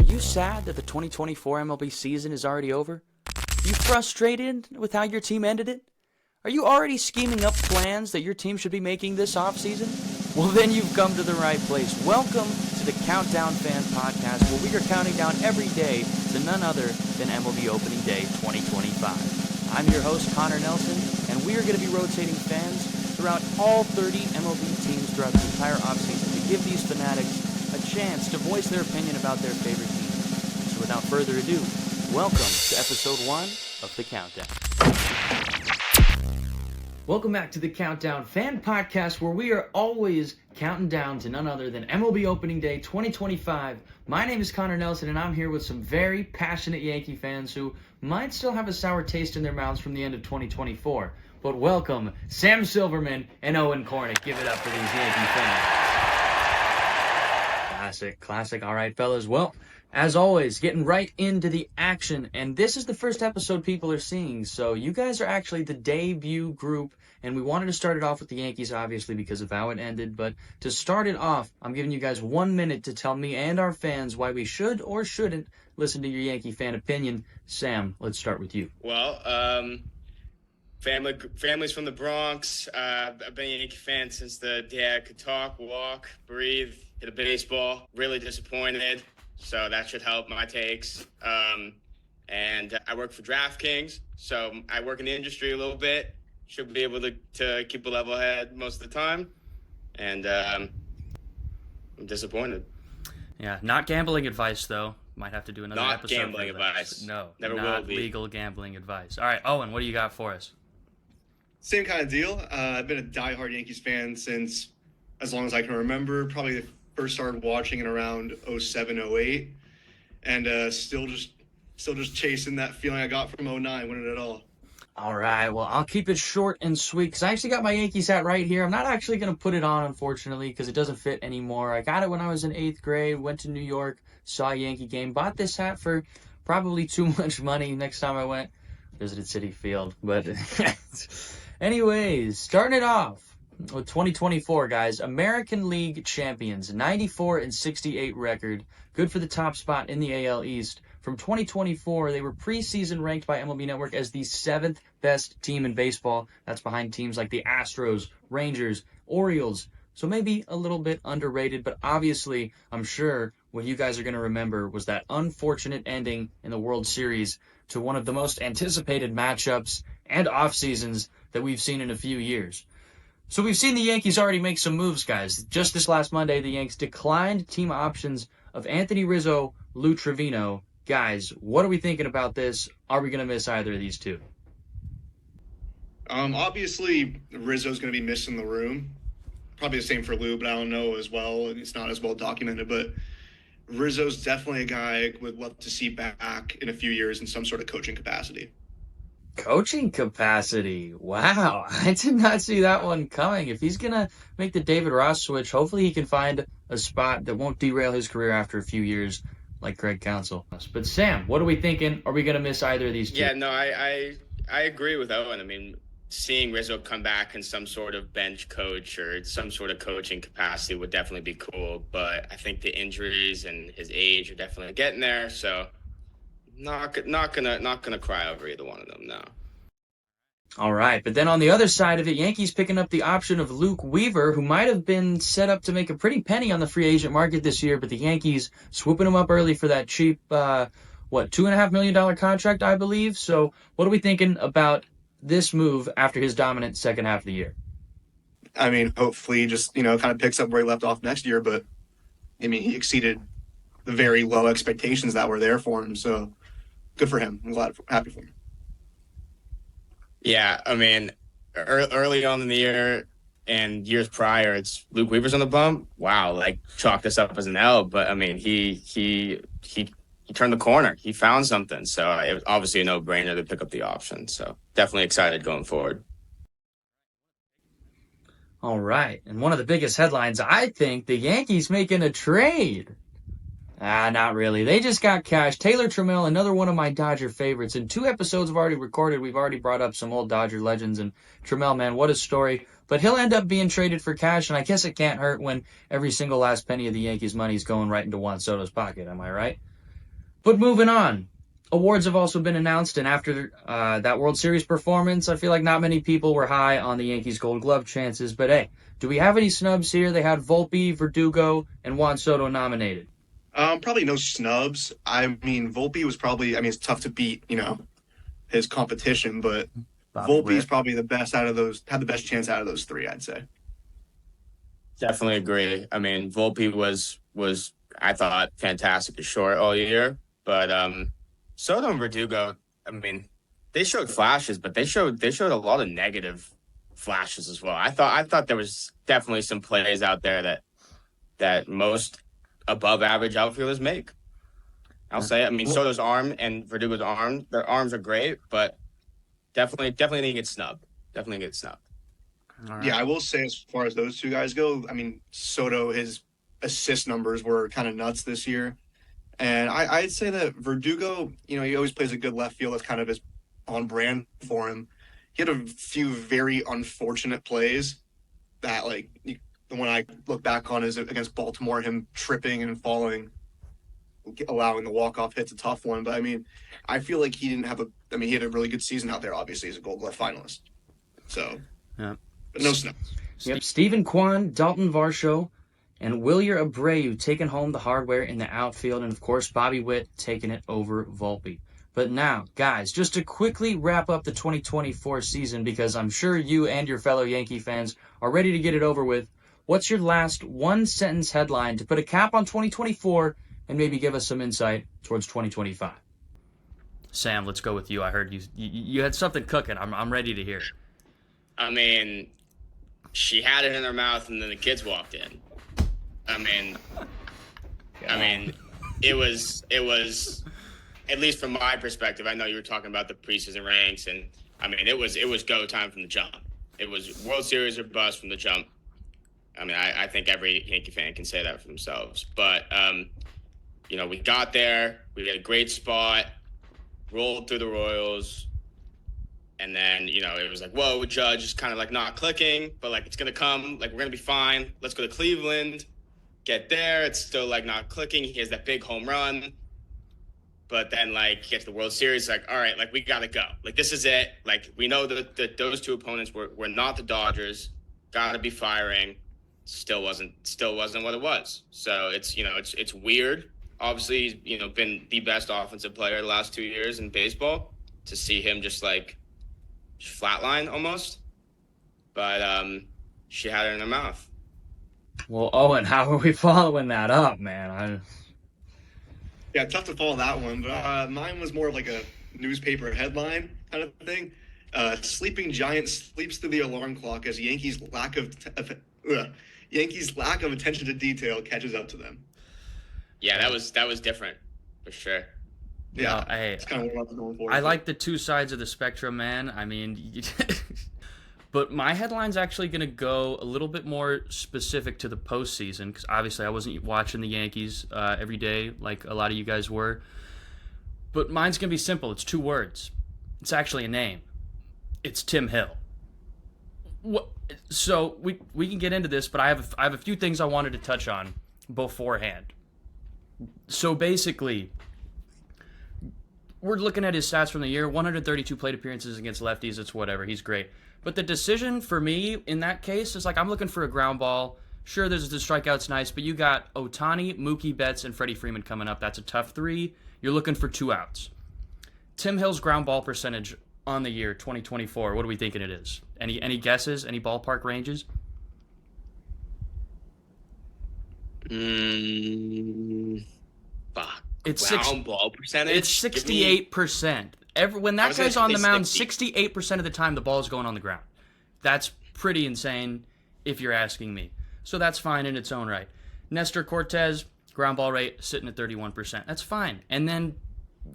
you sad that the 2024 MLB season is already over? Are you frustrated with how your team ended it? Are you already scheming up plans that your team should be making this offseason? Well, then you've come to the right place. Welcome to the Countdown Fan Podcast, where we are counting down every day to none other than MLB Opening Day 2025. I'm your host, Connor Nelson, and we are going to be rotating fans throughout all 30 MLB teams throughout the entire offseason to give these fanatics a chance to voice their opinion about their favorite team. So without further ado, welcome to episode 1 of The Countdown. Welcome back to the Countdown Fan Podcast, where we are always counting down to none other than MLB Opening Day 2025. My name is Connor Nelson, and I'm here with some very passionate Yankee fans who might still have a sour taste in their mouths from the end of 2024. But welcome, Sam Silverman and Owen Cornick. Give it up for these Yankee fans. Classic. All right, fellas. Well, as always, getting right into the action. And this is the first episode people are seeing. So you guys are actually the debut group. And we wanted to start it off with the Yankees, obviously, because of how it ended. But to start it off, I'm giving you guys 1 minute to tell me and our fans why we should or shouldn't listen to your Yankee fan opinion. Sam, let's start with you. Well, family's from the Bronx. I've been a Yankee fan since the day I could talk, walk, breathe, hit a baseball. Really disappointed, so that should help my takes. And I work for DraftKings, so I work in the industry a little bit. Should be able to keep a level head most of the time. And I'm disappointed. Yeah, not gambling advice, though. Might have to do another episode. Not gambling advice. No, never not will be. Legal gambling advice. All right, Owen, what do you got for us? Same kind of deal. I've been a diehard Yankees fan since as long as I can remember. Probably first started watching in around 07, 08. And still just chasing that feeling I got from 09, winning it all. All right, well, I'll keep it short and sweet because I actually got my Yankees hat right here. I'm not actually going to put it on, unfortunately, because it doesn't fit anymore. I got it when I was in 8th grade, went to New York, saw a Yankee game, bought this hat for probably too much money. Next time I went, visited Citi Field. But anyways, starting it off with 2024, guys. American League champions, 94-68 record. Good for the top spot in the AL East. From 2024, they were preseason ranked by MLB Network as the 7th best team in baseball. That's behind teams like the Astros, Rangers, Orioles. So maybe a little bit underrated, but obviously, I'm sure what you guys are going to remember was that unfortunate ending in the World Series to one of the most anticipated matchups and off seasons that we've seen in a few years. So we've seen the Yankees already make some moves, guys. Just this last Monday, the Yanks declined team options of Anthony Rizzo, Lou Trevino. Guys, what are we thinking about this? Are we going to miss either of these two? Obviously, Rizzo's going to be missing the room. Probably the same for Lou, but I don't know as well. It's not as well documented, but Rizzo's definitely a guy I would love to see back in a few years in some sort of coaching capacity. Coaching capacity. Wow. I did not see that one coming. If he's going to make the David Ross switch, hopefully he can find a spot that won't derail his career after a few years like Craig Counsell. But Sam, what are we thinking? Are we going to miss either of these two? Yeah, no, I agree with Owen. I mean, seeing Rizzo come back in some sort of bench coach or some sort of coaching capacity would definitely be cool. But I think the injuries and his age are definitely getting there. So not gonna cry over either one of them, no. All right, but then on the other side of it, Yankees picking up the option of Luke Weaver, who might have been set up to make a pretty penny on the free agent market this year, but the Yankees swooping him up early for that cheap, $2.5 million contract, I believe. So what are we thinking about this move after his dominant second half of the year? I mean, hopefully just, kind of picks up where he left off next year, but, I mean, he exceeded the very low expectations that were there for him, so good for him. I'm happy for him. Yeah, I mean, early on in the year and years prior, it's Luke Weaver's on the bump. Wow, chalk this up as an L, but I mean, he turned the corner. He found something, so it was obviously a no-brainer to pick up the option. So definitely excited going forward. All right, and one of the biggest headlines, I think, the Yankees making a trade. Not really. They just got cash. Taylor Trammell, another one of my Dodger favorites. In 2 episodes I've already recorded, we've already brought up some old Dodger legends. And Trammell, man, what a story. But he'll end up being traded for cash, and I guess it can't hurt when every single last penny of the Yankees' money is going right into Juan Soto's pocket. Am I right? But moving on, awards have also been announced, and after that World Series performance, I feel like not many people were high on the Yankees' Gold Glove chances. But hey, do we have any snubs here? They had Volpe, Verdugo, and Juan Soto nominated. Probably no snubs. I mean, Volpe was probably. I mean, it's tough to beat, his competition, but Volpe's probably the best out of those. Had the best chance out of those three, I'd say. Definitely agree. I mean, Volpe was I thought fantastic at short all year, but Soto and Verdugo, I mean, they showed flashes, but they showed a lot of negative flashes as well. I thought there was definitely some plays out there that most above average outfielders make. I'll say it. I mean, Soto's arm and Verdugo's arm, their arms are great, but definitely didn't get snubbed. Definitely get snubbed. Right. Yeah, I will say as far as those two guys go, I mean, Soto, his assist numbers were kind of nuts this year. And I'd say that Verdugo, he always plays a good left field. That's kind of his on brand for him. He had a few very unfortunate plays that, the one I look back on is against Baltimore, him tripping and falling, allowing the walk-off hit's a tough one. But, I mean, I feel like he had a really good season out there, obviously, as a Gold Glove finalist. So, yeah. But no snubs. Yep, Stephen Kwan, Dalton Varsho, and Wilyer Abreu taking home the hardware in the outfield, and, of course, Bobby Witt taking it over Volpe. But now, guys, just to quickly wrap up the 2024 season, because I'm sure you and your fellow Yankee fans are ready to get it over with, what's your last one-sentence headline to put a cap on 2024 and maybe give us some insight towards 2025? Sam, let's go with you. I heard you had something cooking. I'm ready to hear. I mean, she had it in her mouth, and then the kids walked in. I mean, it was, at least from my perspective, I know you were talking about the preseason ranks, and I mean, it was go time from the jump. It was World Series or bust from the jump. I mean, I think every Yankee fan can say that for themselves. But, we got there. We had a great spot, rolled through the Royals, and then, it was like, whoa, Judge is kind of not clicking, but it's going to come. We're going to be fine. Let's go to Cleveland. Get there. It's still not clicking. He has that big home run. But then get to the World Series, all right, we got to go. This is it. We know that those two opponents were not the Dodgers. Got to be firing. Still wasn't what it was. So it's weird. Obviously, he's, been the best offensive player the last 2 years in baseball. To see him just flatline almost. But she had it in her mouth. Well, Owen, how are we following that up, man? Yeah, tough to follow that one, but mine was more of a newspaper headline kind of thing. Sleeping giant sleeps through the alarm clock as Yankees' lack of attention to detail catches up to them. Yeah, that was different for sure. Yeah, it's kind of what I was going for. I like the two sides of the spectrum, man. I mean, but my headline's actually going to go a little bit more specific to the postseason, because obviously I wasn't watching the Yankees every day like a lot of you guys were. But mine's going to be simple. It's 2 words. It's actually a name. It's Tim Hill. So we can get into this, but I have a few things I wanted to touch on beforehand. So basically, we're looking at his stats from the year. 132 plate appearances against lefties. It's whatever. He's great. But the decision for me in that case is I'm looking for a ground ball. Sure, there's the strikeouts nice, but you got Ohtani, Mookie Betts, and Freddie Freeman coming up. That's a tough 3. You're looking for 2 outs. Tim Hill's ground ball percentage on the year 2024. What are we thinking it is? Any guesses? Any ballpark ranges? Fuck. It's ground ball percentage. It's 68%. When that guy's on the mound, 68% of the time the ball's going on the ground. That's pretty insane, if you're asking me. So that's fine in its own right. Nestor Cortez, ground ball rate sitting at 31%. That's fine. And then,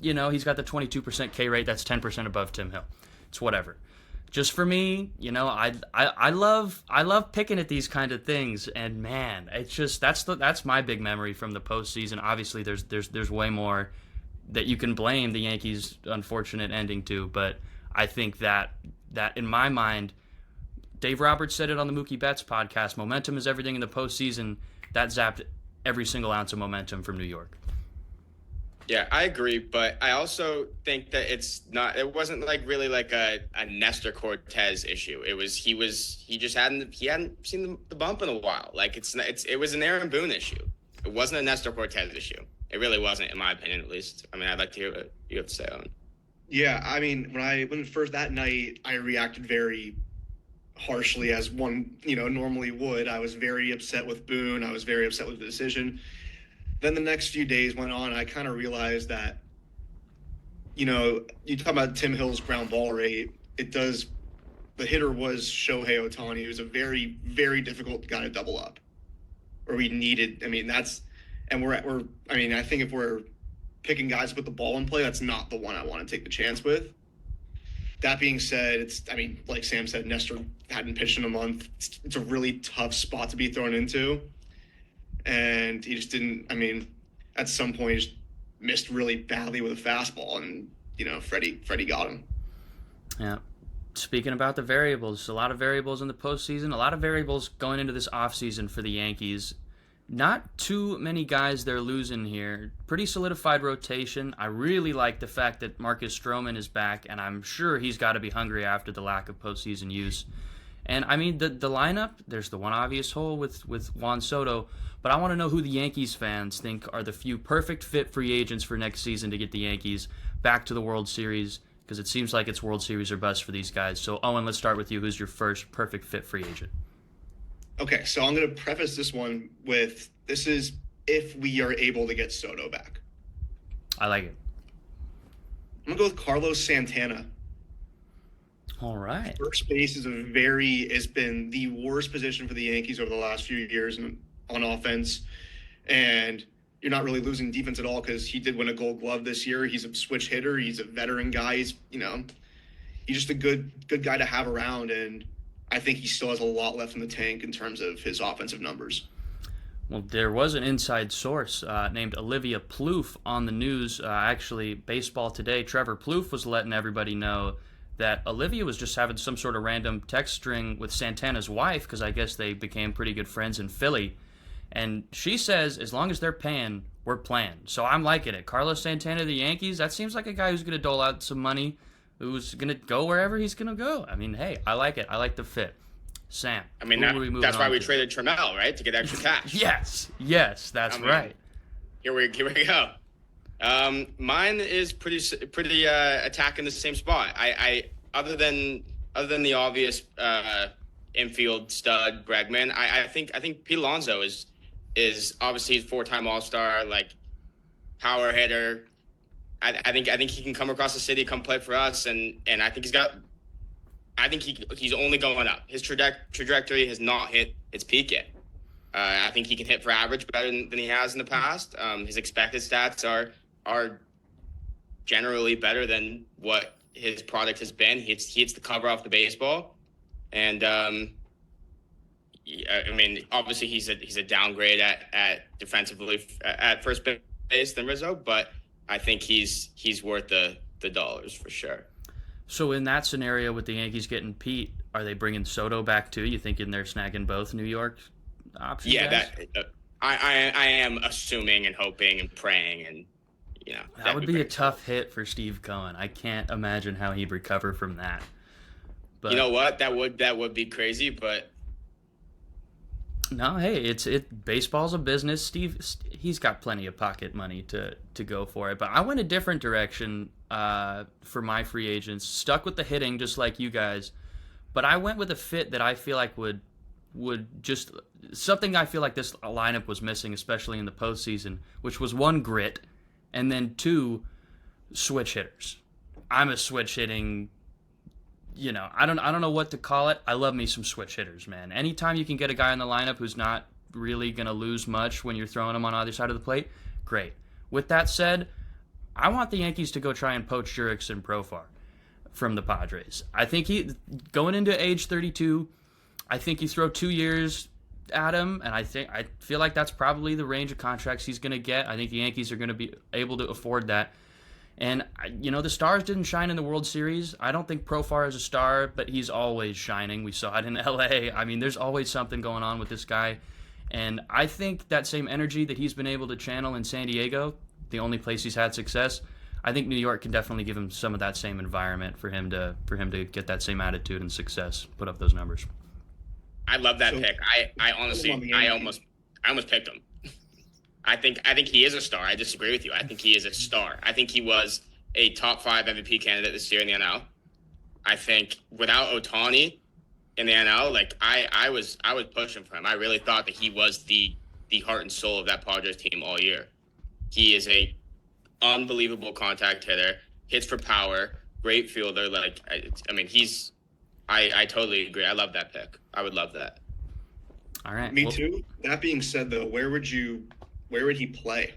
he's got the 22% K rate. That's 10% above Tim Hill. It's whatever. Just for me, I love picking at these kind of things, and man, it's just that's my big memory from the postseason. Obviously, there's way more that you can blame the Yankees' unfortunate ending to, but I think that in my mind, Dave Roberts said it on the Mookie Betts podcast. Momentum is everything in the postseason. That zapped every single ounce of momentum from New York. Yeah, I agree, but I also think that it wasn't like really like a Nestor Cortez issue. He just hadn't seen the bump in a while. Like it was an Aaron Boone issue. It wasn't a Nestor Cortez issue. It really wasn't, in my opinion, at least. I mean, I'd like to hear what you have to say on. Yeah, I mean, when first that night, I reacted very harshly, as one normally would. I was very upset with Boone. I was very upset with the decision. Then the next few days went on, and I kind of realized that, you talk about Tim Hill's ground ball rate. The hitter was Shohei Ohtani, who's a very, very difficult guy to double up. Or we needed, I mean, I think if we're picking guys to put the ball in play, that's not the one I want to take the chance with. That being said, like Sam said, Nestor hadn't pitched in a month. It's a really tough spot to be thrown into. And he just didn't, at some point, he just missed really badly with a fastball, and, Freddie got him. Yeah. Speaking about the variables, a lot of variables in the postseason, a lot of variables going into this offseason for the Yankees. Not too many guys they're losing here. Pretty solidified rotation. I really like the fact that Marcus Stroman is back, and I'm sure he's got to be hungry after the lack of postseason use. And, the lineup, there's the one obvious hole with Juan Soto, but I want to know who the Yankees fans think are the few perfect fit free agents for next season to get the Yankees back to the World Series, because it seems like it's World Series or bust for these guys. So, Owen, let's start with you. Who's your first perfect fit free agent? Okay, so I'm going to preface this one with, this is if we are able to get Soto back. I like it. I'm going to go with Carlos Santana. All right. First base has been the worst position for the Yankees over the last few years on offense. And you're not really losing defense at all, because he did win a Gold Glove this year. He's a switch hitter. He's a veteran guy. He's just a good guy to have around. And I think he still has a lot left in the tank in terms of his offensive numbers. Well, there was an inside source named Olivia Plouffe on the news. Actually, Baseball Today, Trevor Plouffe was letting everybody know that Olivia was just having some sort of random text string with Santana's wife, because I guess they became pretty good friends in Philly. And she says, as long as they're paying, we're playing. So I'm liking it. Carlos Santana, the Yankees, that seems like a guy who's going to dole out some money, who's going to go wherever he's going to go. Hey, I like it. I like the fit. Sam, that's why we traded Trammell, right? To get extra cash. Yes, that's right. Here we go. Mine is pretty attacking the same spot. I other than the obvious infield stud Bregman, I think Pete Alonso is obviously a 4-time All-Star, like power hitter. I think he can come across the city, come play for us, and I think he's only going up. His trajectory has not hit its peak yet. I think he can hit for average better than he has in the past. His expected stats are generally better than what his product has been. He hits the cover off the baseball, and obviously he's a downgrade at defensively at first base than Rizzo, but I think he's worth the dollars for sure. So in that scenario with the Yankees getting Pete, are they bringing Soto back too? You thinking they're snagging both New York options? Yeah, I am assuming and hoping and praying, and that would be a tough hit for Steve Cohen. I can't imagine how he'd recover from that. But you know what? That would be crazy, but no, hey, baseball's a business. Steve, he's got plenty of pocket money to go for it. But I went a different direction for my free agents. Stuck with the hitting, just like you guys. But I went with a fit that I feel like would just something I feel like this lineup was missing, especially in the postseason, which was 1, grit, and then 2, switch hitters. I'm a switch hitting. I don't know what to call it. I love me some switch hitters, man. Anytime you can get a guy in the lineup who's not really going to lose much when you're throwing him on either side of the plate, great. With that said, I want the Yankees to go try and poach Jurickson Profar from the Padres. I think going into age 32, I think you throw 2 years at him, and I feel like that's probably the range of contracts he's going to get. I think the Yankees are going to be able to afford that. And, the stars didn't shine in the World Series. I don't think Profar is a star, but he's always shining. We saw it in L.A. There's always something going on with this guy. And I think that same energy that he's been able to channel in San Diego, the only place he's had success. I think New York can definitely give him some of that same environment for him to get that same attitude and success, put up those numbers. I love that pick. I honestly, I almost picked him. I think he is a star. I disagree with you. I think he is a star. I think he was a top 5 MVP candidate this year in the NL. I think without Ohtani in the NL, like I was pushing for him. I really thought that he was the heart and soul of that Padres team all year. He is a unbelievable contact hitter, hits for power, great fielder. Like, I mean, I totally agree. I love that pick. I would love that. All right. Me too. That being said, though, where would he play?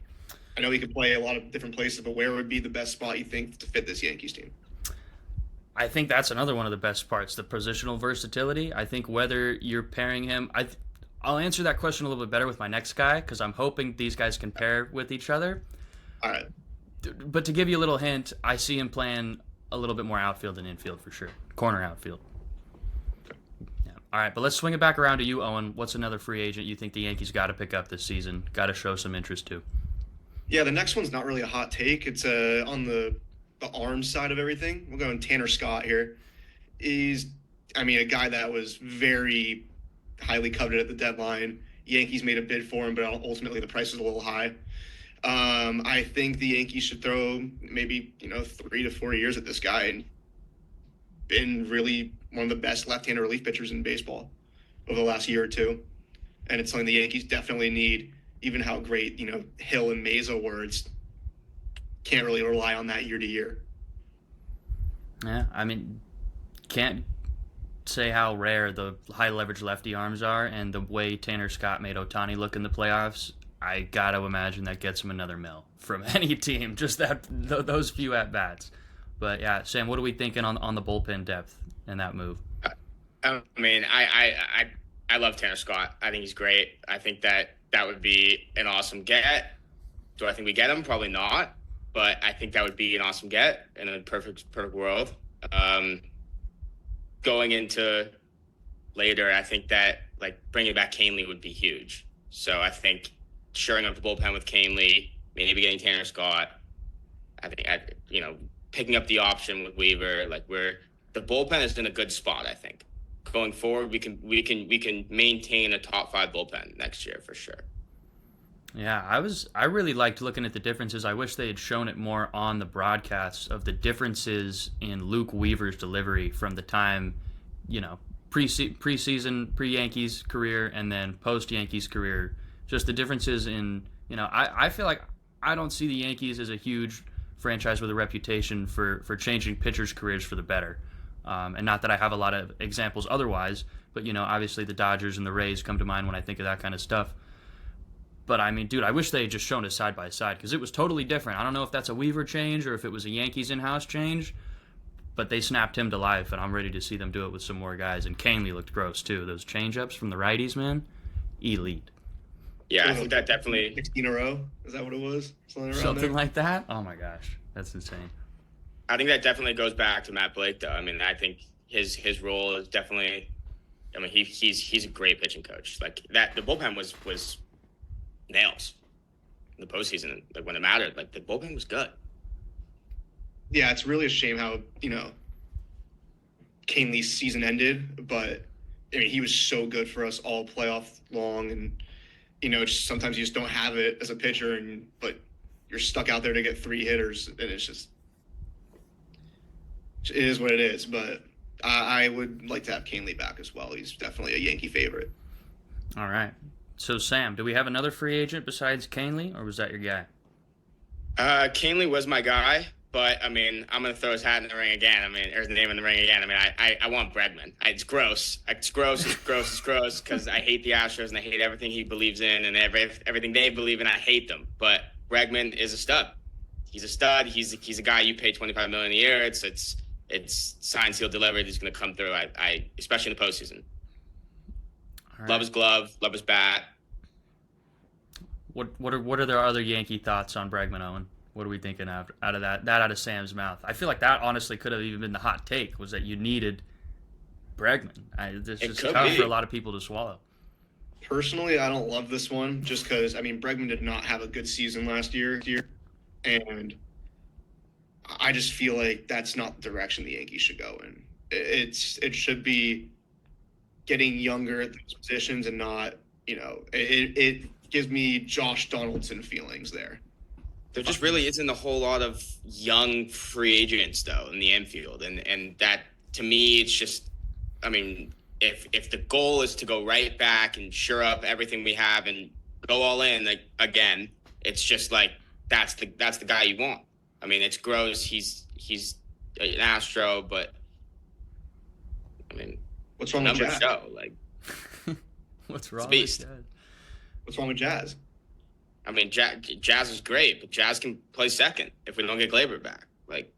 I know he could play a lot of different places, but where would be the best spot you think to fit this Yankees team? I think that's another one of the best parts, the positional versatility. I think whether you're pairing him, I'll answer that question a little bit better with my next guy because I'm hoping these guys can pair with each other. All right. But to give you a little hint, I see him playing a little bit more outfield than infield for sure. Corner outfield. Yeah. All right, but let's swing it back around to you, Owen. What's another free agent you think the Yankees got to pick up this season? Got to show some interest to? Yeah, the next one's not really a hot take. It's on the arms side of everything. We're going Tanner Scott here. He's, a guy that was very highly coveted at the deadline. Yankees made a bid for him, but ultimately the price was a little high. I think the Yankees should throw maybe 3 to 4 years at this guy and been really one of the best left-handed relief pitchers in baseball over the last year or two. And it's something the Yankees definitely need. Even how great Hill and Meza were, can't really rely on that year to year. Yeah, can't say how rare the high leverage lefty arms are, and the way Tanner Scott made Ohtani look in the playoffs, I gotta imagine that gets him another $1 from any team. Just those few at bats. But yeah, Sam, what are we thinking on the bullpen depth in that move? I love Tanner Scott. I think he's great. I think that would be an awesome get. Do I think we get him? Probably not. But I think that would be an awesome get in a perfect world. Going into later, I think that bringing back Canely would be huge. So I think shoring up the bullpen with Canely, maybe getting Tanner Scott. I think picking up the option with Weaver. The bullpen is in a good spot. I think going forward, we can maintain a top 5 bullpen next year for sure. Yeah, I really liked looking at the differences. I wish they had shown it more on the broadcasts of the differences in Luke Weaver's delivery from the time, preseason, pre-Yankees career and then post-Yankees career. Just the differences in, I feel like I don't see the Yankees as a huge franchise with a reputation for changing pitchers' careers for the better. And not that I have a lot of examples otherwise, but, obviously the Dodgers and the Rays come to mind when I think of that kind of stuff. But, dude, I wish they had just shown it side by side because it was totally different. I don't know if that's a Weaver change or if it was a Yankees in-house change, but they snapped him to life, and I'm ready to see them do it with some more guys. And Canely looked gross, too. Those change-ups from the righties, man, elite. Yeah, I think that definitely... 16 in a row? Is that what it was? Something like that? Oh, my gosh. That's insane. I think that definitely goes back to Matt Blake, though. I think his role is definitely... he's a great pitching coach. The bullpen was nails in the postseason. When it mattered, the bullpen was good. Yeah, it's really a shame how Canely's season ended, but he was so good for us all playoff long, and just sometimes you just don't have it as a pitcher, but you're stuck out there to get 3 hitters, and it is what it is. But I would like to have Canely back as well. He's definitely a Yankee favorite. All right. So, Sam, do we have another free agent besides Canely, or was that your guy? Canely was my guy, but, I'm going to throw his hat in the ring again. Or his name in the ring again. I want Bregman. It's gross. It's gross, because I hate the Astros, and I hate everything he believes in, and everything they believe in, I hate them. But Bregman is a stud. He's a stud. He's a guy you pay $25 million a year. It's signed, sealed, delivered. He's going to come through, especially in the postseason. Right. Love his glove, love his bat. What are their other Yankee thoughts on Bregman, Owen? What are we thinking out of that out of Sam's mouth? I feel like that honestly could have even been the hot take, was that you needed Bregman. This is tough for a lot of people to swallow. Personally, I don't love this one just because, Bregman did not have a good season last year. And I just feel like that's not the direction the Yankees should go in. It should be getting younger at those positions and not, it gives me Josh Donaldson feelings there. There just really isn't a whole lot of young free agents, though, in the infield. And that, to me, it's just, I mean, if the goal is to go right back and shore up everything we have and go all in, like, again, it's just like that's the guy you want. I mean, it's gross. He's an Astro, but I mean, what's wrong with Jazz? Show, like, what's wrong with Jazz? What's wrong with Jazz? I mean, Jazz is great, but Jazz can play second if we don't get Gleyber back. Like,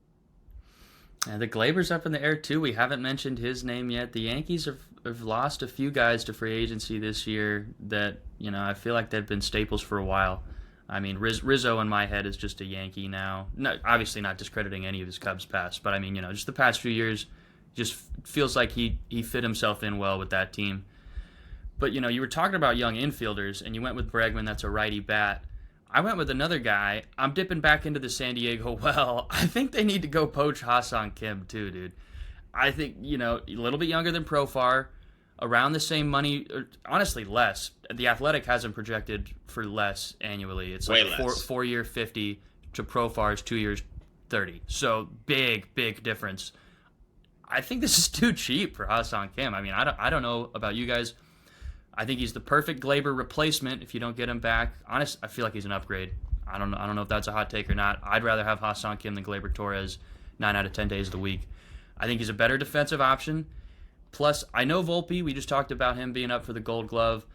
and the Gleyber's up in the air too. We haven't mentioned his name yet. The Yankees have lost a few guys to free agency this year that, I feel like they've been staples for a while. I mean, Rizzo in my head is just a Yankee now. No, obviously not discrediting any of his Cubs past, but I mean, just the past few years, just feels like he fit himself in well with that team. But, you were talking about young infielders, and you went with Bregman, that's a righty bat. I went with another guy. I'm dipping back into the San Diego well. I think they need to go poach Ha-Seong Kim too, dude. I think, a little bit younger than Profar, around the same money, or honestly less. The Athletic has him projected for less annually. It's way like less. 4-year 50 to Profar's 2 years 30. So big difference. I think this is too cheap for Ha-Seong Kim. I mean, I don't know about you guys. I think he's the perfect Gleyber replacement if you don't get him back. Honest, I feel like he's an upgrade. I don't know if that's a hot take or not. I'd rather have Ha-Seong Kim than Gleyber Torres 9 out of 10 days of the week. I think he's a better defensive option. Plus, I know Volpe. We just talked about him being up for the Gold Glove.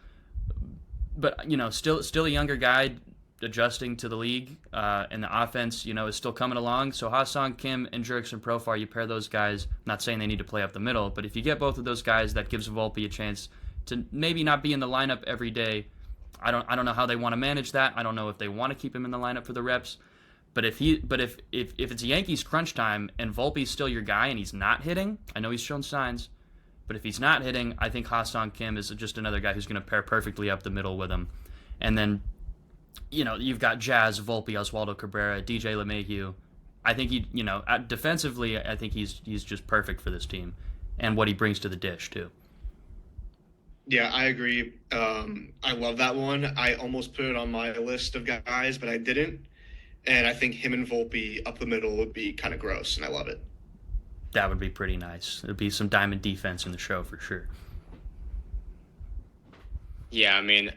But, still a younger guy adjusting to the league. And the offense, is still coming along. So Ha-Seong Kim and Jurickson Profar, you pair those guys. I'm not saying they need to play up the middle. But if you get both of those guys, that gives Volpe a chance to maybe not be in the lineup every day. I don't know how they want to manage that. I don't know if they want to keep him in the lineup for the reps. But if it's Yankees crunch time and Volpe's still your guy and he's not hitting, I know he's shown signs, but if he's not hitting, I think Ha-Seong Kim is just another guy who's going to pair perfectly up the middle with him. And then, you've got Jazz, Volpe, Oswaldo Cabrera, DJ LeMahieu. I think defensively, I think he's just perfect for this team and what he brings to the dish too. Yeah, I agree. I love that one. I almost put it on my list of guys, but I didn't. And I think him and Volpe up the middle would be kind of gross, and I love it. That would be pretty nice. There'd be some diamond defense in the show for sure. Yeah, I mean,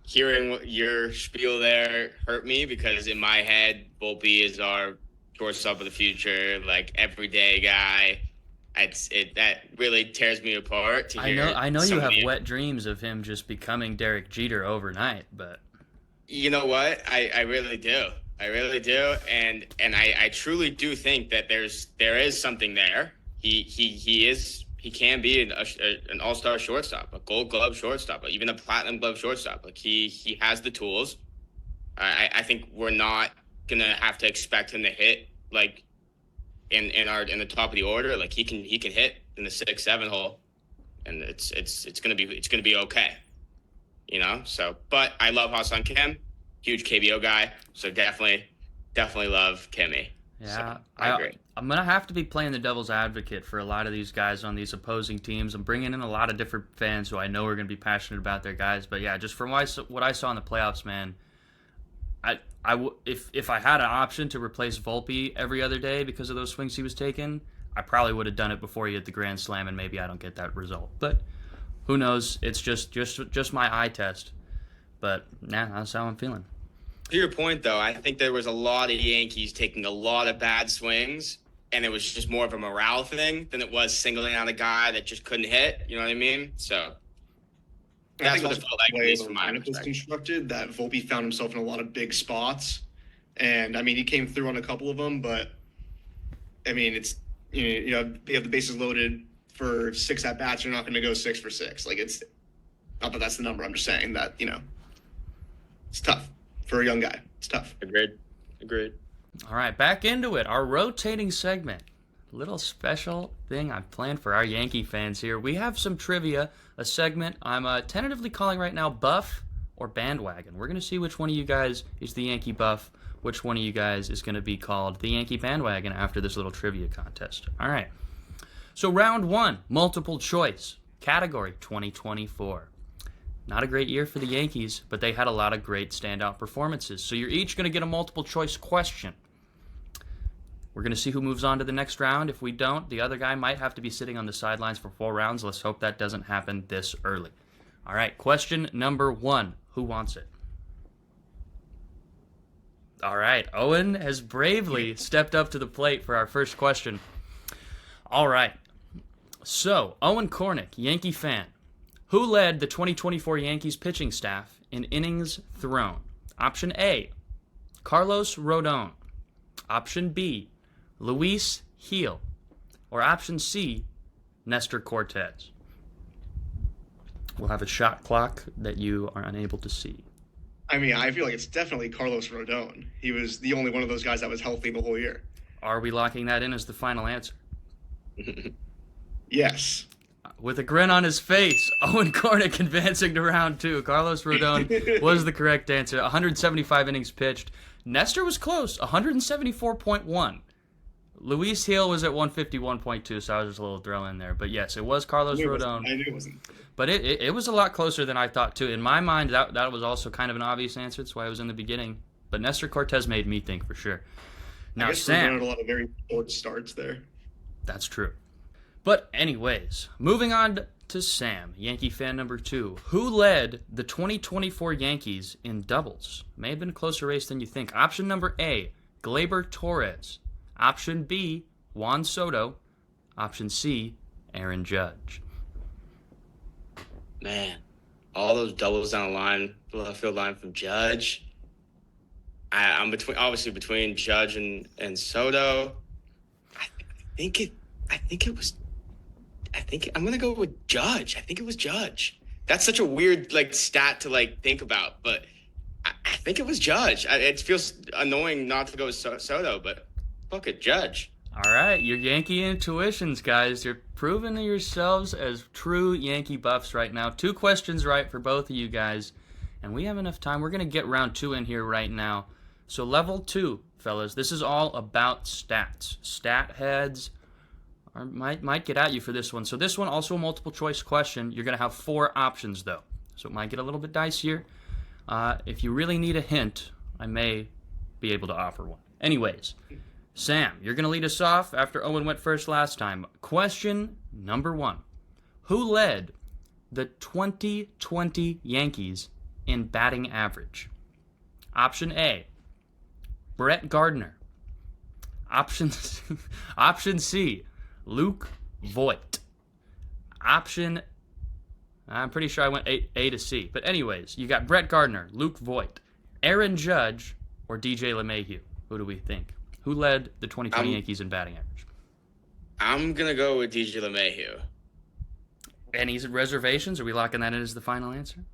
hearing your spiel there hurt me because in my head, Volpe is our shortstop of the future, like everyday guy. That really tears me apart to hear. I know you have wet dreams of him just becoming Derek Jeter overnight, but you know what? I really do. I really do, and I truly do think that there is something there. He can be an all-star shortstop, a Gold Glove shortstop, even a Platinum Glove shortstop. Like he has the tools. I think we're not gonna have to expect him to hit like in the top of the order. Like he can hit in the 6-7 hole, and it's gonna be okay. So, but I love Ha-Seong Kim, huge KBO guy, so definitely love Kimmy. Yeah, so, I agree. I'm going to have to be playing the devil's advocate for a lot of these guys on these opposing teams. I'm bringing in a lot of different fans who I know are going to be passionate about their guys. But yeah, just from what I saw in the playoffs, man, if I had an option to replace Volpe every other day because of those swings he was taking, I probably would have done it before he hit the grand slam, and maybe I don't get that result. But who knows? It's just my eye test. But nah, that's how I'm feeling. To your point, though, I think there was a lot of Yankees taking a lot of bad swings, and it was just more of a morale thing than it was singling out a guy that just couldn't hit. You know what I mean? So that's what it felt like, at least from my perspective. Was perspective. constructed that Volpe found himself in a lot of big spots, and I mean he came through on a couple of them, but I mean it's you have the bases loaded for 6 at bats. You're not going to go 6 for 6. Like it's not that that's the number. I'm just saying that it's tough. For a young guy, it's tough. Agreed. All right, back into it. Our rotating segment. Little special thing I've planned for our Yankee fans here. We have some trivia, a segment I'm tentatively calling right now Buff or Bandwagon. We're going to see which one of you guys is the Yankee buff, which one of you guys is going to be called the Yankee Bandwagon after this little trivia contest. All right. So round 1, multiple choice, category 2024. Not a great year for the Yankees, but they had a lot of great standout performances. So you're each going to get a multiple choice question. We're going to see who moves on to the next round. If we don't, the other guy might have to be sitting on the sidelines for 4 rounds. Let's hope that doesn't happen this early. All right, question number 1. Who wants it? All right, Owen has bravely stepped up to the plate for our first question. All right, so Owen Cornick, Yankee fan. Who led the 2024 Yankees pitching staff in innings thrown? Option A, Carlos Rodon. Option B, Luis Gil. Or option C, Nestor Cortez. We'll have a shot clock that you are unable to see. I mean, I feel like it's definitely Carlos Rodon. He was the only one of those guys that was healthy the whole year. Are we locking that in as the final answer? Yes. With a grin on his face, Owen Cornick advancing to round 2. Carlos Rodon was the correct answer. 175 innings pitched. Nestor was close, 174.1. Luis Gil was at 151.2, so I was just a little throw in there. But yes, it was Carlos Rodon. I knew it wasn't. But it was a lot closer than I thought, too. In my mind, that was also kind of an obvious answer. That's why I was in the beginning. But Nestor Cortez made me think for sure. Now, I guess Sam. Rodon had a lot of very short starts there. That's true. But anyways, moving on to Sam, Yankee fan number 2. Who led the 2024 Yankees in doubles? May have been a closer race than you think. Option number A, Gleyber Torres. Option B, Juan Soto. Option C, Aaron Judge. Man, all those doubles down the line, left field line from Judge. I'm between Judge and Soto. I think I'm gonna go with Judge. I think it was Judge. That's such a weird stat to think about, but I think it was Judge. It feels annoying not to go with Soto, but fuck it, Judge. All right, your Yankee intuitions, guys. You're proving yourselves as true Yankee buffs right now. 2 questions right for both of you guys, and we have enough time. We're going to get round 2 in here right now. So level 2, fellas, this is all about stats. Stat heads might get at you for this one. So this one, also a multiple choice question. You're going to have 4 options, though. So it might get a little bit dicier. If you really need a hint, I may be able to offer one. Anyways, Sam, you're going to lead us off after Owen went first last time. Question number 1. Who led the 2020 Yankees in batting average? Option A, Brett Gardner. Option C, Luke Voigt. I'm pretty sure I went A to C. But anyways, you got Brett Gardner, Luke Voigt, Aaron Judge, or DJ LeMahieu. Who do we think? Who led the 2020 Yankees in batting average? I'm going to go with DJ LeMahieu. Any reservations? Are we locking that in as the final answer?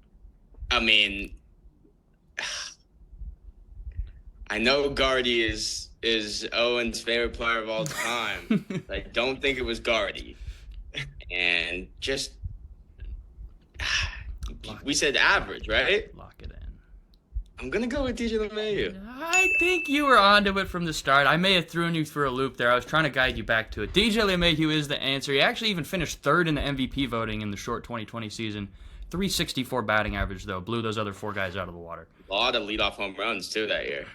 I mean, I know Gardy is Owen's favorite player of all time. I don't think it was Gardy. And just, we said average, right? Lock it in. I'm going to go with DJ LeMahieu. I think you were onto it from the start. I may have thrown you for a loop there. I was trying to guide you back to it. DJ LeMahieu is the answer. He actually even finished 3rd in the MVP voting in the short 2020 season. 364 batting average, though. Blew those other 4 guys out of the water. A lot of leadoff home runs, too, that year.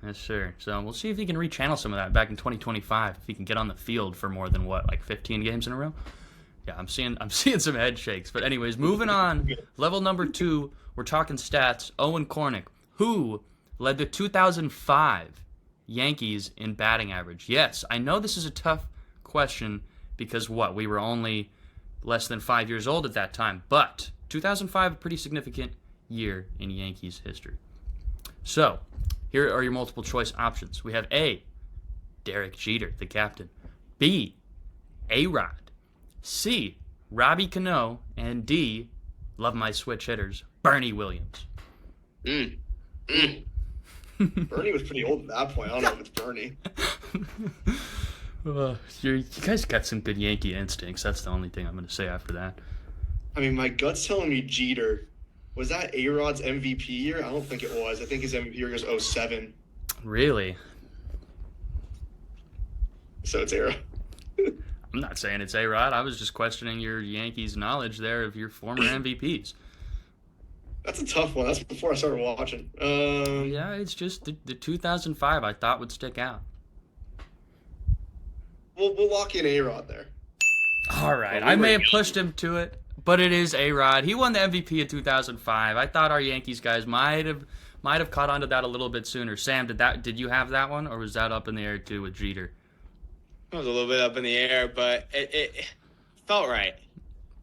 Yes, sir. So we'll see if he can rechannel some of that back in 2025. If he can get on the field for more than, 15 games in a row? Yeah, I'm seeing some head shakes. But anyways, moving on. Level number 2, we're talking stats. Owen Cornick. Who led the 2005 Yankees in batting average? Yes, I know this is a tough question because we were only less than 5 years old at that time. But 2005, a pretty significant year in Yankees history. So, here are your multiple choice options. We have A, Derek Jeter, the captain. B, A-Rod. C, Robbie Cano. And D, love my switch hitters, Bernie Williams. Bernie was pretty old at that point. I don't know if it's Bernie. You guys got some good Yankee instincts. That's the only thing I'm going to say after that. I mean, my gut's telling me Jeter, Was that A-Rod's MVP year? I don't think it was. I think his MVP year was 07. Really? So it's A-Rod. I'm not saying it's A-Rod. I was just questioning your Yankees knowledge there of your former MVPs. That's a tough one. That's before I started watching. Yeah, it's just the 2005 I thought would stick out. We'll lock in A-Rod there. All right. I may have pushed him to it, but it is A-Rod. He won the MVP in 2005. I thought our Yankees guys might have caught on to that a little bit sooner. Sam, did you have that one, or was that up in the air too with Jeter? It was a little bit up in the air, but it felt right.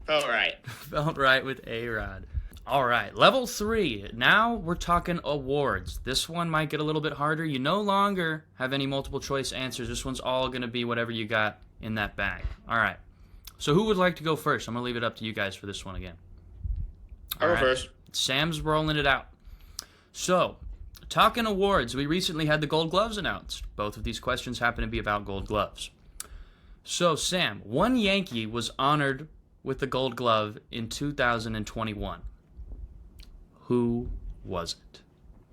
Felt right. Felt right with A-Rod. All right, level 3. Now we're talking awards. This one might get a little bit harder. You no longer have any multiple choice answers. This one's all going to be whatever you got in that bag. All right. So who would like to go first? I'm going to leave it up to you guys for this one again. I'll go first. Sam's rolling it out. So, talking awards, we recently had the Gold Gloves announced. Both of these questions happen to be about Gold Gloves. So, Sam, one Yankee was honored with the Gold Glove in 2021. Who was it?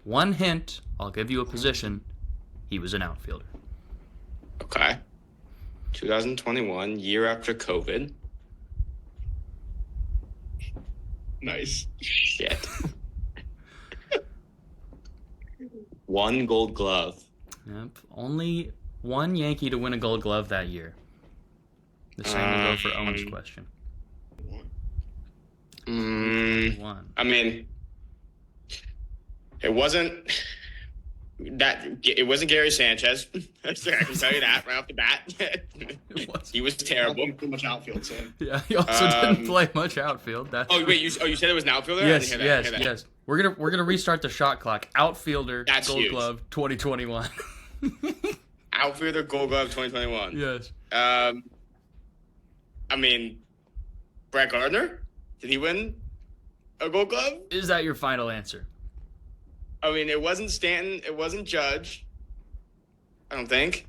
One hint, I'll give you a position. He was an outfielder. Okay. 2021, year after COVID. Nice. Shit. One Gold Glove. Yep. Only one Yankee to win a Gold Glove that year. The same will go for Owen's question. One. I mean, it wasn't Gary Sanchez. I can tell you that right off the bat. He was terrible. Too much outfield, Sam. Yeah, he also didn't play much outfield. Oh wait, you said it was an outfielder? Yes, I didn't hear that. yes. We're gonna restart the shot clock. Outfielder, That's Gold huge. Glove, 2021. Outfielder, Gold Glove, 2021. Yes. I mean, Brett Gardner? Did he win a Gold Glove? Is that your final answer? I mean, it wasn't Stanton. It wasn't Judge. I don't think.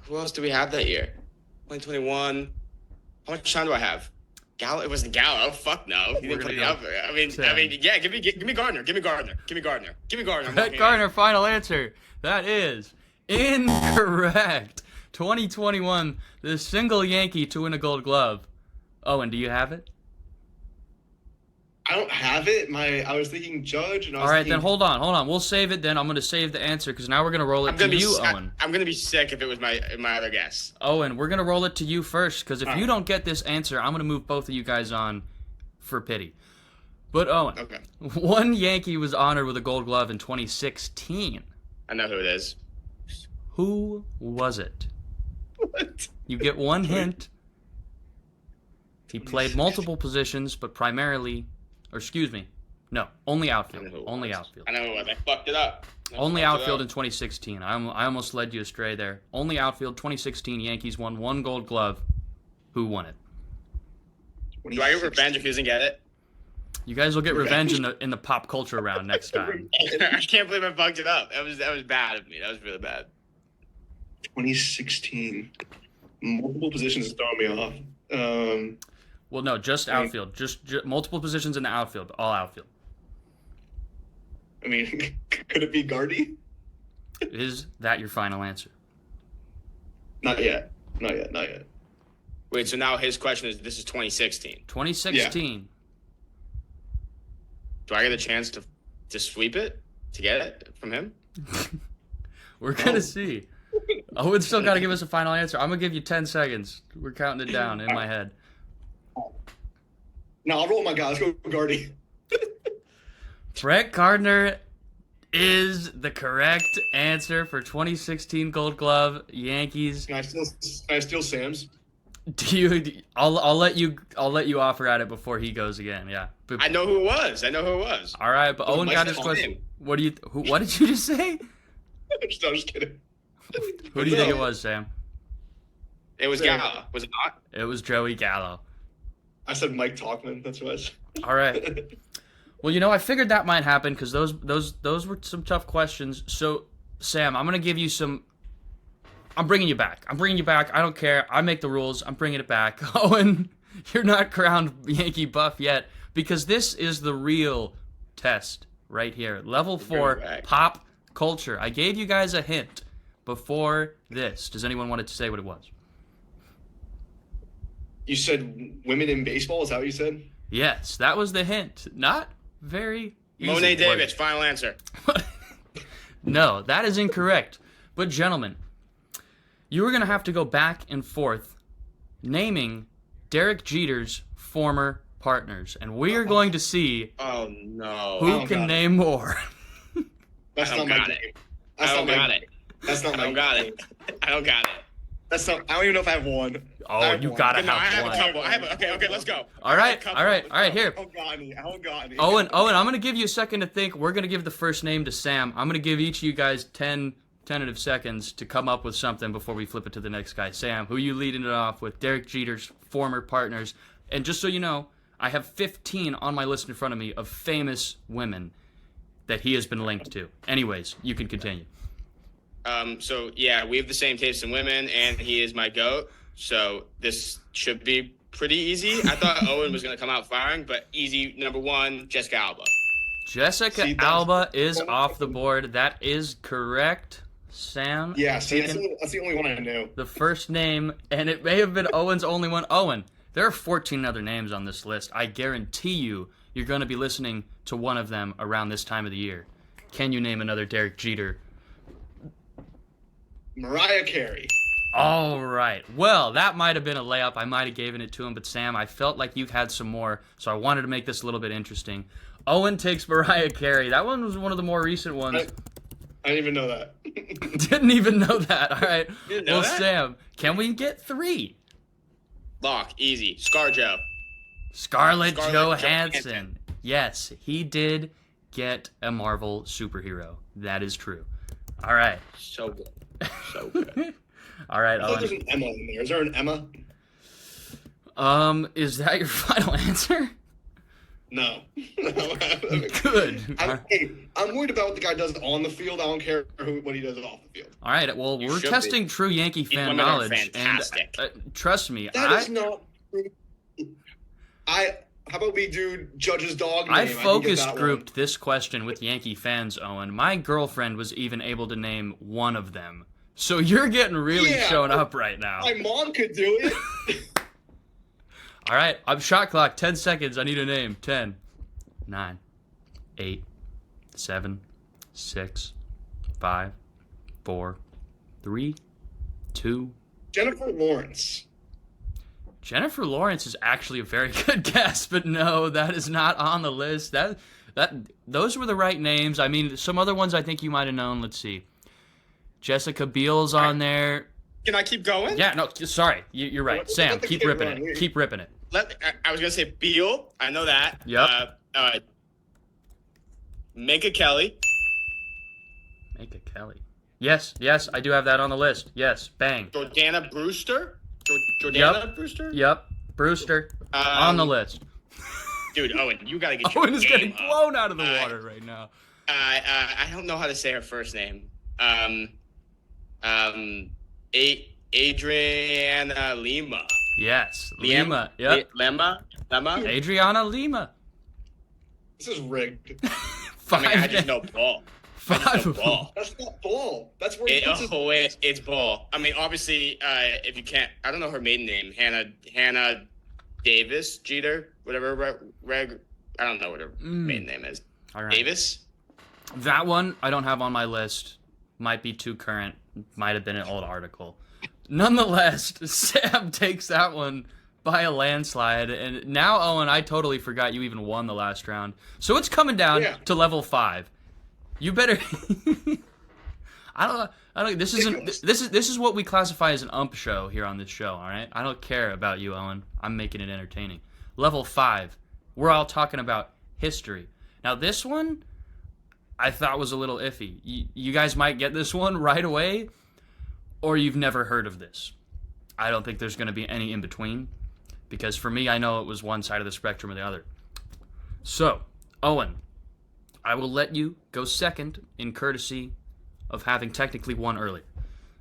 Who else do we have that year? 2021. How much time do I have? Gallo? It wasn't Gallo. Fuck no. He didn't play the outfield. I mean, yeah. Give me Gardner. Give me Gardner. Brett Gardner, final answer. That is incorrect. 2021, the single Yankee to win a Gold Glove. Owen, do you have it? I don't have it. I was thinking Judge, and I was All right, thinking... then hold on. We'll save it then. I'm going to save the answer because now we're going to roll it to you, Owen. I'm going to be sick if it was my other guess. Owen, we're going to roll it to you first because if you don't get this answer, I'm going to move both of you guys on for pity. But Owen, Okay. One Yankee was honored with a Gold Glove in 2016. I know who it is. Who was it? What? You get one hint. He played multiple positions, but primarily, only outfield. Only outfield. I know who it was. I fucked it up. Only outfield in 2016. I almost led you astray there. Only outfield, 2016. Yankees won one Gold Glove. Who won it? Do I get revenge if he doesn't get it? You guys will get revenge in the pop culture round next time. I can't believe I fucked it up. That was bad of me. That was really bad. 2016. Multiple positions throwing me off. Well, no, just outfield. Just multiple positions in the outfield. All outfield. I mean, could it be Gardy? Is that your final answer? Not yet. Wait, so now his question is, this is 2016. 2016. Do I get a chance to sweep it? To get it from him? We're going to see. Owen's still got to give us a final answer. I'm going to give you 10 seconds. We're counting it down in my head. No, I'll roll my guy. Let's go Gardy. Brett Gardner is the correct answer for 2016 Gold Glove Yankees. Can I steal Sam's? I'll let you offer at it before he goes again. Yeah. But, I know who it was. all right, but Owen got his question. What did you just say? I'm just kidding. Who do you think it was, Sam? It was Gallo. Was it not? It was Joey Gallo. I said Mike Talkman. That's what it was. All right. Well, I figured that might happen because those were some tough questions. So, Sam, I'm gonna give you some. I'm bringing you back. I don't care. I make the rules. I'm bringing it back. Owen, you're not crowned Yankee buff yet, because this is the real test right here. Level 4 Correct. pop culture. I gave you guys a hint before this. Does anyone want to say what it was? You said women in baseball. Is that what you said? Yes, that was the hint. Not very easy. Monet was it? Davis, final answer. No, that is incorrect. But gentlemen, you were going to have to go back and forth naming Derek Jeter's former partners. And we are going to see Oh, no. who can name more. That's I not don't my got game. it. That's I don't not my got game. it. That's not I my don't got game. it. I don't got it. That's not. I don't even know if I have one. Oh, I have you one. gotta No, I have have a one. couple. Okay, let's go. All right, I have a all right, couple. all right, here. I don't got any. Owen, I'm going to give you a second to think. We're going to give the first name to Sam. I'm going to give each of you guys 10 tentative seconds to come up with something before we flip it to the next guy. Sam, who you leading it off with? Derek Jeter's former partners. And just so you know, I have 15 on my list in front of me of famous women that he has been linked to. Anyways, you can continue. So yeah, we have the same taste in women, and he is my GOAT. So this should be pretty easy. I thought Owen was going to come out firing, but easy. Number 1, Jessica Alba. Jessica See, that's- Alba is off the board. That is correct. Sam? Yeah, see, that's taking the only one I knew. the first name, and it may have been Owen's only one. Owen, there are 14 other names on this list. I guarantee you're going to be listening to one of them around this time of the year. Can you name another Derek Jeter? Mariah Carey. All right. Well, that might have been a layup. I might have given it to him, but Sam, I felt like you had some more, so I wanted to make this a little bit interesting. Owen takes Mariah Carey. That one was one of the more recent ones. I didn't even know that. Didn't even know that. All right. Didn't know Well, that? Sam, can we get 3? Lock, easy. ScarJo. Scarlett Scarlett Johansson. Johansson. Yes, he did get a Marvel superhero. That is true. All right. So good. So good. All right, I thought there's Owen. an Emma in there. Is there an Emma? Is that your final answer? No. Good. I'm worried about what the guy does on the field. I don't care what he does off the field. All right. Well, You we're should testing true Yankee fan women are knowledge, fantastic. and trust me, That is not true. How about we do Judge's dog name? I can get focus that grouped this question with Yankee fans, Owen. My girlfriend was even able to name one of them. So you're getting really Yeah. shown up right now. one. My mom could do it. All right, I'm shot clock. 10 seconds. I need a name. 10, 9, 8, 7, 6, 5, 4, 3, 2. Jennifer Lawrence. Jennifer Lawrence is actually a very good guess, but no, that is not on the list. Those were the right names. I mean, some other ones I think you might have known. Let's see. Jessica Biel's on there. Can I keep going? Yeah, no, sorry. You're right. Let Sam, the keep kid ripping run. it. Keep ripping it. I was going to say Beal. I know that. Yep. Minka Kelly. Make a Kelly. Yes, I do have that on the list. Yes, bang. Jordana Brewster. Jordana Brewster? Yep, Brewster on the list. Dude, Owen, you got to get your Owen is game getting up. blown out of the water right now. I don't know how to say her first name. Adriana Lima. Yes, Lima. Yep. Lima? Adriana Lima. This is rigged. I Five. mean, I just know ball. I just Five. know ball. That's not ball. That's where he puts his... It's ball. I mean, obviously, if you can't, I don't know her maiden name. Hannah Davis Jeter, whatever. I don't know what her maiden name is. All right. Davis. That one I don't have on my list. Might be too current. Might have been an old article. Nonetheless, Sam takes that one by a landslide. And now, Owen, I totally forgot you even won the last round. So it's coming down to level 5. You better. I don't. This is what we classify as an ump show here on this show. All right. I don't care about you, Owen. I'm making it entertaining. Level 5. We're all talking about history. Now this one, I thought was a little iffy. You guys might get this one right away, or you've never heard of this. I don't think there's going to be any in between, because for me, I know it was one side of the spectrum or the other. So, Owen, I will let you go second in courtesy of having technically won earlier.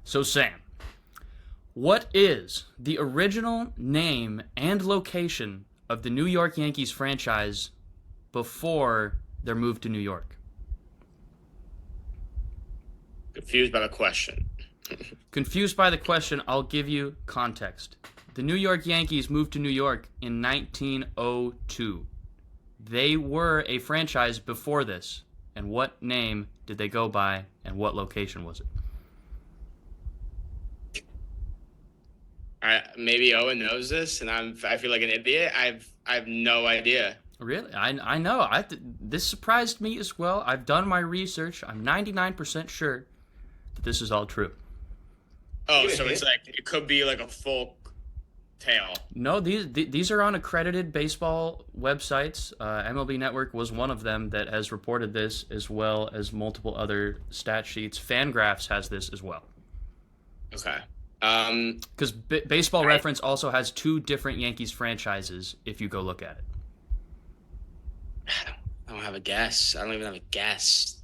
So, Sam, what is the original name and location of the New York Yankees franchise before their move to New York? Confused by the question. Confused by the question, I'll give you context. The New York Yankees moved to New York in 1902. They were a franchise before this. And what name did they go by, and what location was it? Maybe Owen knows this, and I feel like an idiot. I have no idea. Really? I know. This surprised me as well. I've done my research. I'm 99% sure that this is all true. Oh, so it's like it could be like a folk tale. No, these are on accredited baseball websites. MLB Network was one of them that has reported this, as well as multiple other stat sheets. Fangraphs has this as well. Okay. Because Baseball Reference also has 2 different Yankees franchises. If you go look at it, I don't have a guess. I don't even have a guess.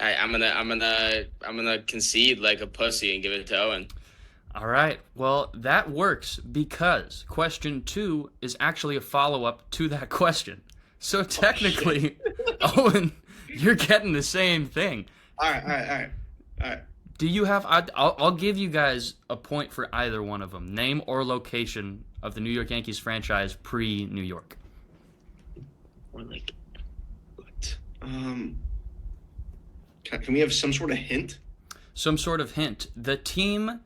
I'm gonna concede like a pussy and give it to Owen. All right. Well, that works because question 2 is actually a follow-up to that question. So technically, Owen, you're getting the same thing. All right. Do you have? I'll give you guys a point for either one of them. Name or location of the New York Yankees franchise pre-New York. Or like, what? Can we have some sort of hint? Some sort of hint. The team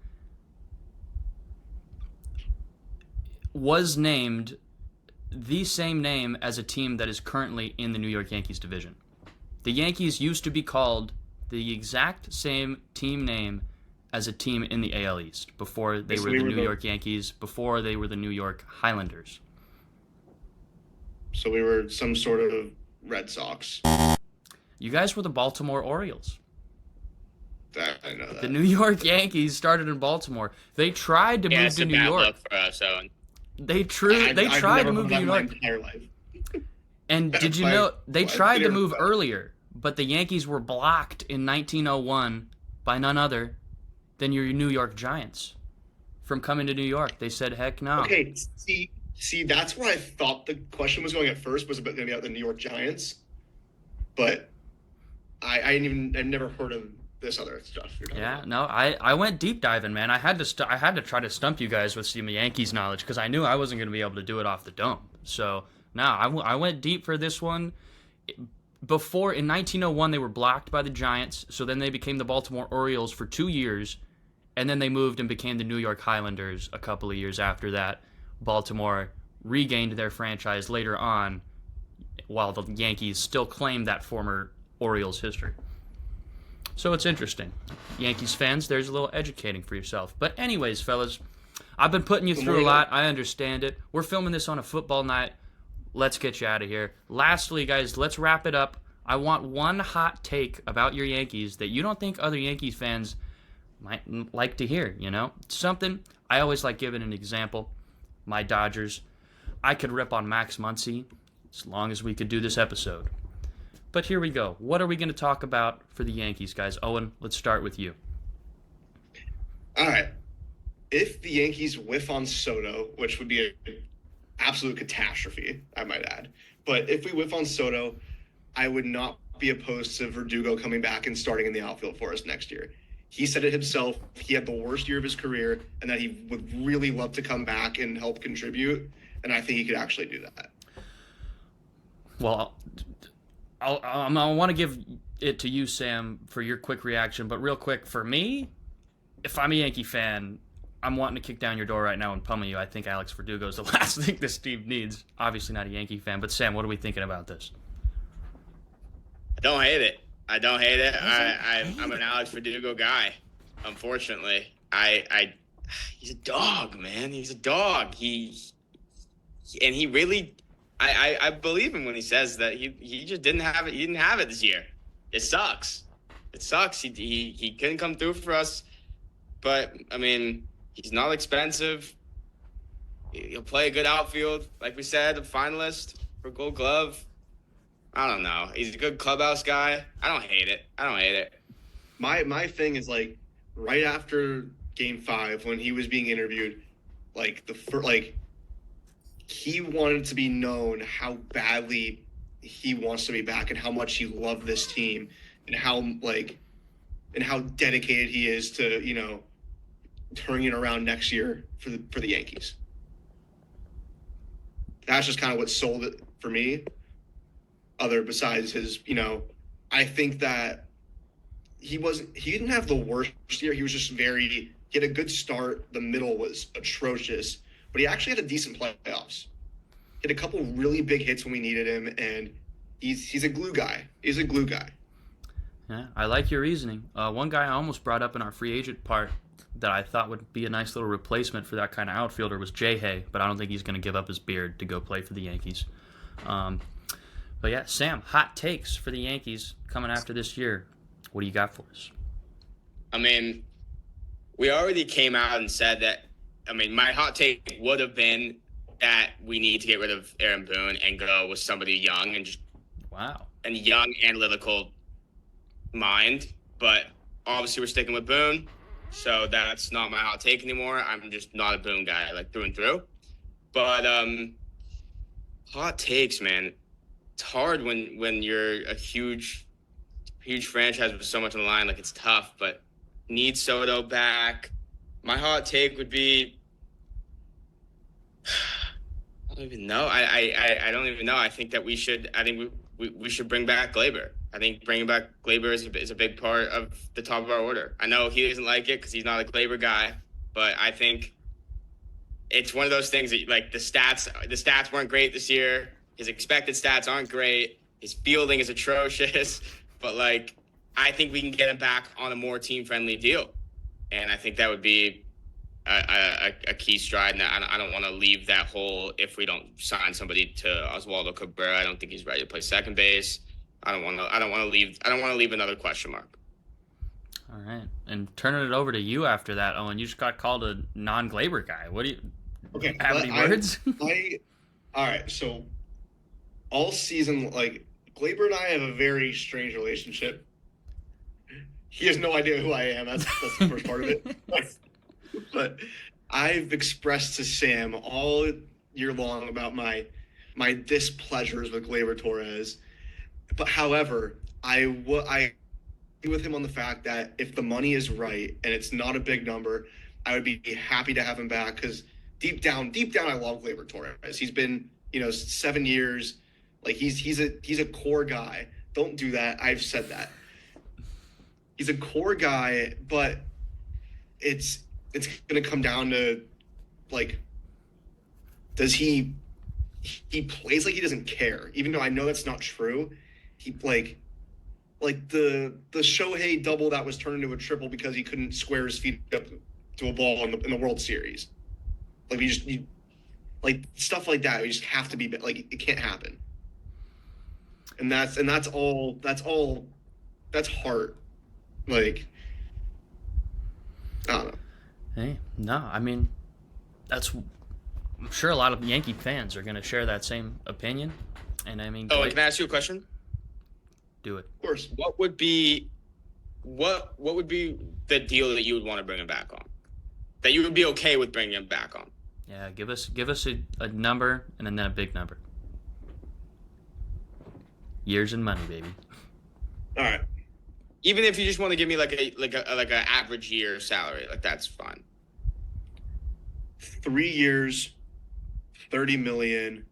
was named the same name as a team that is currently in the New York Yankees division. The Yankees used to be called the exact same team name as a team in the AL East before they were the New York Yankees, before they were the New York Highlanders. So we were some sort of Red Sox. You guys were the Baltimore Orioles. I know that. The New York Yankees started in Baltimore. They tried to move to New York. Look for us, Owen. They tried to move to New York. My entire life. And did you know they tried to move earlier, but the Yankees were blocked in 1901 by none other than your New York Giants from coming to New York. They said, "Heck no." Okay, see, that's where I thought the question was going at first, was about going to be about the New York Giants, but I've never heard of this other stuff. Yeah, no, I went deep diving, man. I had to try to stump you guys with some Yankees knowledge because I knew I wasn't going to be able to do it off the dome. So no, I went deep for this one. Before, in 1901, they were blocked by the Giants, so then they became the Baltimore Orioles for 2 years, and then they moved and became the New York Highlanders a couple of years after that. Baltimore regained their franchise later on, while the Yankees still claimed that former Orioles history. So it's interesting. Yankees fans, there's a little educating for yourself. But anyways, fellas, I've been putting you through a lot. I understand it. We're filming this on a football night. Let's get you out of here. Lastly, guys, let's wrap it up. I want one hot take about your Yankees that you don't think other Yankees fans might like to hear, you know? Something, I always like giving an example. My Dodgers. I could rip on Max Muncy as long as we could do this episode. But here we go. What are we going to talk about for the Yankees, guys? Owen, let's start with you. All right. If the Yankees whiff on Soto, which would be an absolute catastrophe, I might add. But if we whiff on Soto, I would not be opposed to Verdugo coming back and starting in the outfield for us next year. He said it himself. He had the worst year of his career, and that he would really love to come back and help contribute. And I think he could actually do that. Well, I want to give it to you, Sam, for your quick reaction. But real quick, for me, if I'm a Yankee fan, I'm wanting to kick down your door right now and pummel you. I think Alex Verdugo is the last thing this team needs. Obviously not a Yankee fan, but Sam, what are we thinking about this? I don't hate it. I'm an Alex Verdugo guy. Unfortunately, he's a dog, man. He's a dog. He really, I believe him when he says that he just didn't have it. He didn't have it this year. It sucks. It sucks. He couldn't come through for us. But I mean, he's not expensive. He'll play a good outfield, like we said, a finalist for Gold Glove. I don't know. He's a good clubhouse guy. I don't hate it. My thing is, like, right after Game 5, when he was being interviewed, he wanted to be known how badly he wants to be back and how much he loved this team and how dedicated he is to, turning it around next year for the Yankees. That's just kind of what sold it for me. Besides his, I think that he didn't have the worst year. He was just he had a good start. The middle was atrocious, but he actually had a decent playoffs. He had a couple really big hits when we needed him, and he's a glue guy. He's a glue guy. Yeah, I like your reasoning. One guy I almost brought up in our free agent part that I thought would be a nice little replacement for that kind of outfielder was Jay Hay, but I don't think he's going to give up his beard to go play for the Yankees. But yeah, Sam, hot takes for the Yankees coming after this year. What do you got for us? I mean, we already came out and said that. I mean, my hot take would have been that we need to get rid of Aaron Boone and go with somebody young and just young analytical mind. But obviously, we're sticking with Boone, so that's not my hot take anymore. I'm just not a Boone guy, like through and through. But hot takes, man. It's hard when you're a huge franchise with so much on the line. Like, it's tough, but need Soto back. My hot take would be, I don't even know. I don't even know. I think that we should bring back Gleyber. I think bringing back Gleyber is a big part of the top of our order. I know he doesn't like it because he's not a Gleyber guy, but I think it's one of those things that, like, the stats weren't great this year. His expected stats aren't great. His fielding is atrocious. But, like, I think we can get him back on a more team-friendly deal. And I think that would be a key stride. And I don't want to leave that hole if we don't sign somebody to Oswaldo Cabrera. I don't think he's ready to play second base. I don't want to leave another question mark. All right. And turning it over to you after that, Owen, you just got called a non-Gleyber guy. What do you have any words? All right, so all season, like, Gleyber and I have a very strange relationship. He has no idea who I am. That's the first part of it. But I've expressed to Sam all year long about my displeasures with Gleyber Torres. But however, I agree with him on the fact that if the money is right and it's not a big number, I would be happy to have him back because deep down, I love Gleyber Torres. He's been, 7 years. Like, he's a core guy. Don't do that. I've said that. He's a core guy, but it's going to come down to, like, does he plays like he doesn't care, even though I know that's not true. He like the Shohei double that was turned into a triple because he couldn't square his feet up to a ball in the World Series. Like, like stuff like that. We just have to be like, it can't happen. And that's heart. Like, I don't know. Hey, no, I mean, I'm sure a lot of Yankee fans are going to share that same opinion. And I mean, and can I ask you a question? Do it. Of course. What would be the deal that you would want to bring him back on? That you would be okay with bringing him back on? Yeah, give us a number and then a big number. Years and money, baby. All right. Even if you just want to give me like a average year salary, like, that's fine. 3 years, $30 million,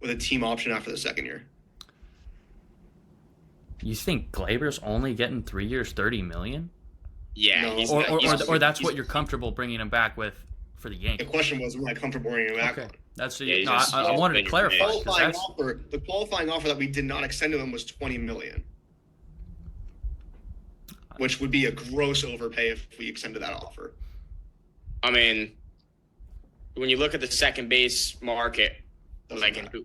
with a team option after the second year. You think Gleyber's only getting 3 years, $30 million? Yeah, no. Or that's what you're comfortable bringing him back with for the Yankees. The question was, am I comfortable bringing him back on? That's I wanted to clarify. The qualifying offer that we did not extend to him was $20 million, which would be a gross overpay if we extended that offer. I mean, when you look at the second base market, and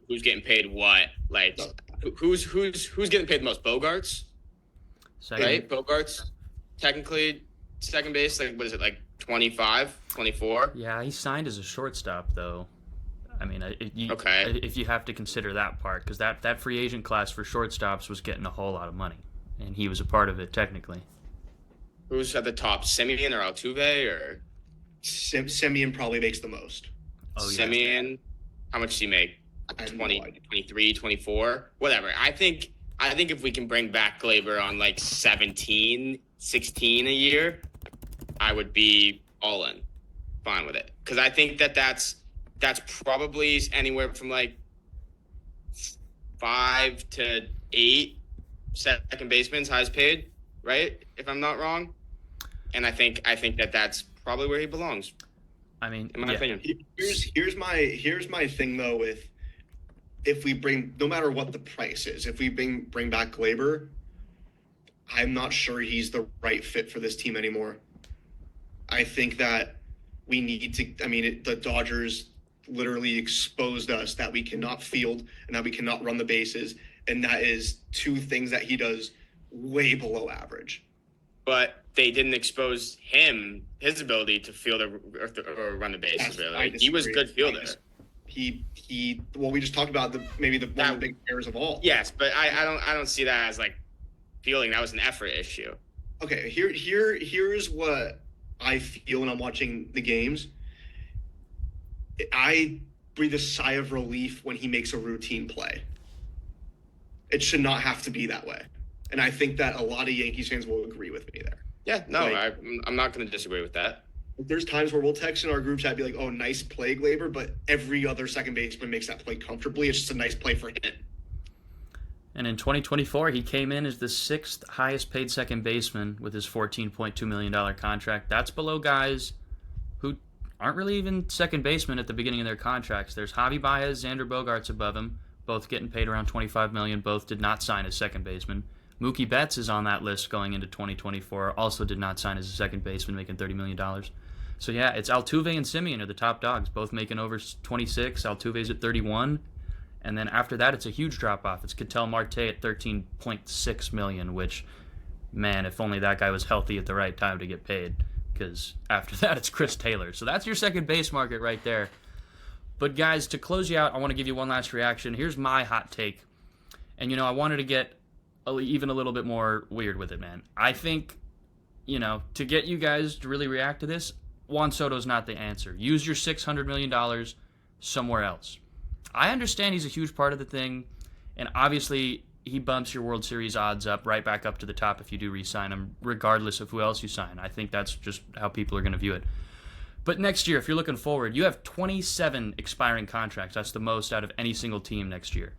who's getting paid what, like, who's getting paid the most? Bogarts, Second. right? Bogarts, technically second base. Like, what is it, like 25, 24? Yeah, he signed as a shortstop, though. I mean, okay. If you have to consider that part, because that free agent class for shortstops was getting a whole lot of money, and he was a part of it technically. Who's at the top, Simeon or Altuve or? Simeon probably makes the most. Oh, yeah. Simeon. How much does he make? I have 20, no idea. 23, 24, whatever. I think if we can bring back Glaber on like 17, 16 a year, I would be all in, fine with it. Because I think that's probably anywhere from like 5 to 8 second basemen's highest paid, right? If I'm not wrong. And I think that's probably where he belongs. I mean, in my opinion. Here's my thing though with if we bring, no matter what the price is, if we bring back Glaber, I'm not sure he's the right fit for this team anymore. I think that we need to. I mean, the Dodgers literally exposed us that we cannot field and that we cannot run the bases, and that is two things that he does way below average. But they didn't expose his ability to field or run the bases. Really, he was a good fielder. Well, we just talked about one of the big errors of all. Yes, but I don't see that as like fielding. That was an effort issue. Okay, here's what I feel when I'm watching the games. I breathe a sigh of relief when he makes a routine play. It should not have to be that way. And I think that a lot of Yankees fans will agree with me there. Yeah, no, I'm not going to disagree with that. There's times where we'll text in our group chat, be like, oh, nice play, Glaber, but every other second baseman makes that play comfortably. It's just a nice play for him. And in 2024, he came in as the 6th highest paid second baseman with his $14.2 million contract. That's below guys who aren't really even second basemen at the beginning of their contracts. There's Javi Baez, Xander Bogaerts above him, both getting paid around $25 million. Both did not sign as second baseman. Mookie Betts is on that list going into 2024. Also did not sign as a second baseman, making $30 million. So yeah, it's Altuve and Simeon are the top dogs, both making over 26. Altuve's at 31. And then after that, it's a huge drop-off. It's Ketel Marte at $13.6 million, which, man, if only that guy was healthy at the right time to get paid. Because after that, it's Chris Taylor. So that's your second base market right there. But guys, to close you out, I want to give you one last reaction. Here's my hot take. And, I wanted to get even a little bit more weird with it, man. I think, to get you guys to really react to this, Juan Soto's not the answer. Use your $600 million somewhere else. I understand he's a huge part of the thing, and obviously he bumps your World Series odds up right back up to the top if you do re-sign him, regardless of who else you sign. I think that's just how people are going to view it. But next year, if you're looking forward, you have 27 expiring contracts. That's the most out of any single team next year,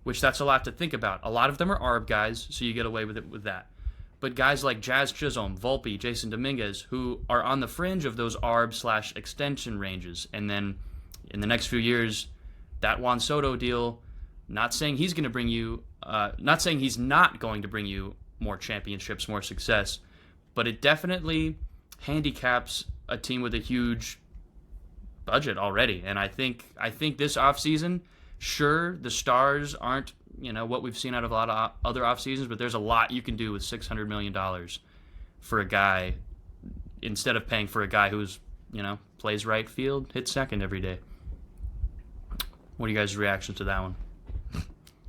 which that's a lot to think about. A lot of them are ARB guys, so you get away with it with that. But guys like Jazz Chisholm, Volpe, Jason Dominguez, who are on the fringe of those ARB/extension ranges, and then in the next few years, that Juan Soto deal, not saying he's going to bring you, not saying he's not going to bring you more championships, more success, but it definitely handicaps a team with a huge budget already. And I think this offseason, sure, the stars aren't, what we've seen out of a lot of other off seasons, but there's a lot you can do with $600 million for a guy instead of paying for a guy who's, plays right field, hits second every day. What are you guys' reactions to that one?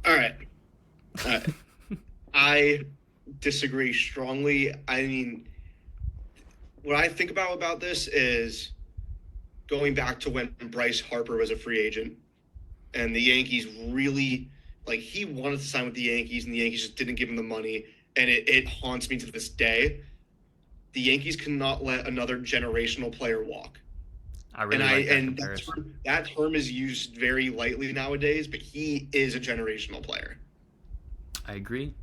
All right. I disagree strongly. I mean, what I think about this is going back to when Bryce Harper was a free agent and the Yankees really, he wanted to sign with the Yankees and the Yankees just didn't give him the money, and it haunts me to this day. The Yankees cannot let another generational player walk. I really like that comparison. That term is used very lightly nowadays, but he is a generational player. I agree.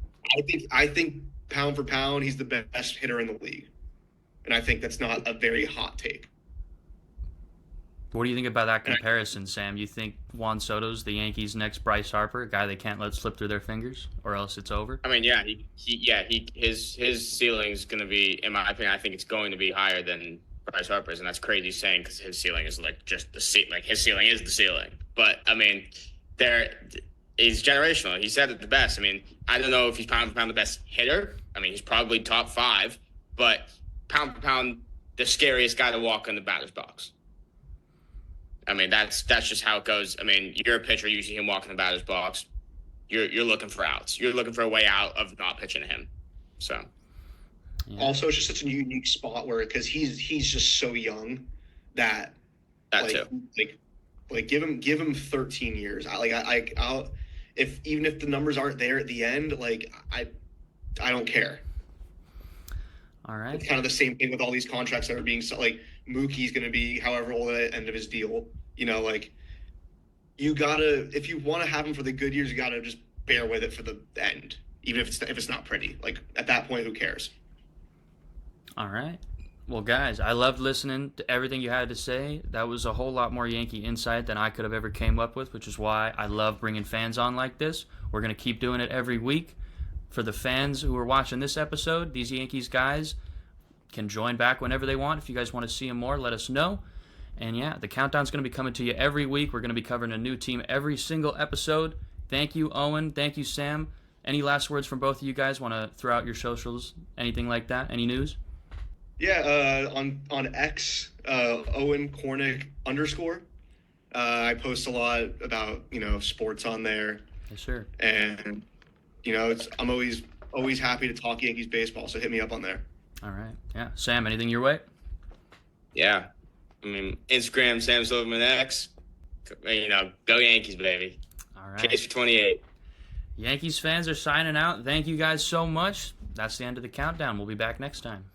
I think pound for pound, he's the best hitter in the league. And I think that's not a very hot take. What do you think about that comparison, Sam? You think Juan Soto's the Yankees' next Bryce Harper, a guy they can't let slip through their fingers, or else it's over? I mean, yeah, his ceiling is going to be, in my opinion, I think it's going to be higher than Bryce Harper's, and that's crazy saying because his ceiling is just the ceiling. His ceiling is the ceiling. But I mean, he's generational. He said it the best. I mean, I don't know if he's pound for pound the best hitter. I mean, he's probably top 5, but pound for pound, the scariest guy to walk in the batter's box. I mean, that's just how it goes. I mean, you're a pitcher, you see him walk in the batter's box. You're looking for outs. You're looking for a way out of not pitching to him. So. Yeah. Also, it's just such a unique spot because he's just so young that too. Like give him 13 years. I'll even if the numbers aren't there at the end, like I don't care. All right. It's kind of the same thing with all these contracts that are being like Mookie's going to be however old at the end of his deal. You know, like you gotta, if you want to have him for the good years, you gotta just bear with it for the end, even if it's not pretty. Like at that point, who cares? All right. Well, guys, I loved listening to everything you had to say. That was a whole lot more Yankee insight than I could have ever came up with, which is why I love bringing fans on like this. We're going to keep doing it every week. For the fans who are watching this episode, these Yankees guys can join back whenever they want. If you guys want to see them more, let us know. And yeah, the countdown's going to be coming to you every week. We're going to be covering a new team every single episode. Thank you, Owen. Thank you, Sam. Any last words from both of you guys? Want to throw out your socials? Anything like that? Any news? Yeah, on X, Owen Cornick _. I post a lot about, sports on there. Yes, sir. And, I'm always happy to talk Yankees baseball, so hit me up on there. All right. Yeah. Sam, anything your way? Yeah. I mean, Instagram, Sam Silverman X. Go Yankees, baby. All right. Chase for 28. Yankees fans are signing out. Thank you guys so much. That's the end of the countdown. We'll be back next time.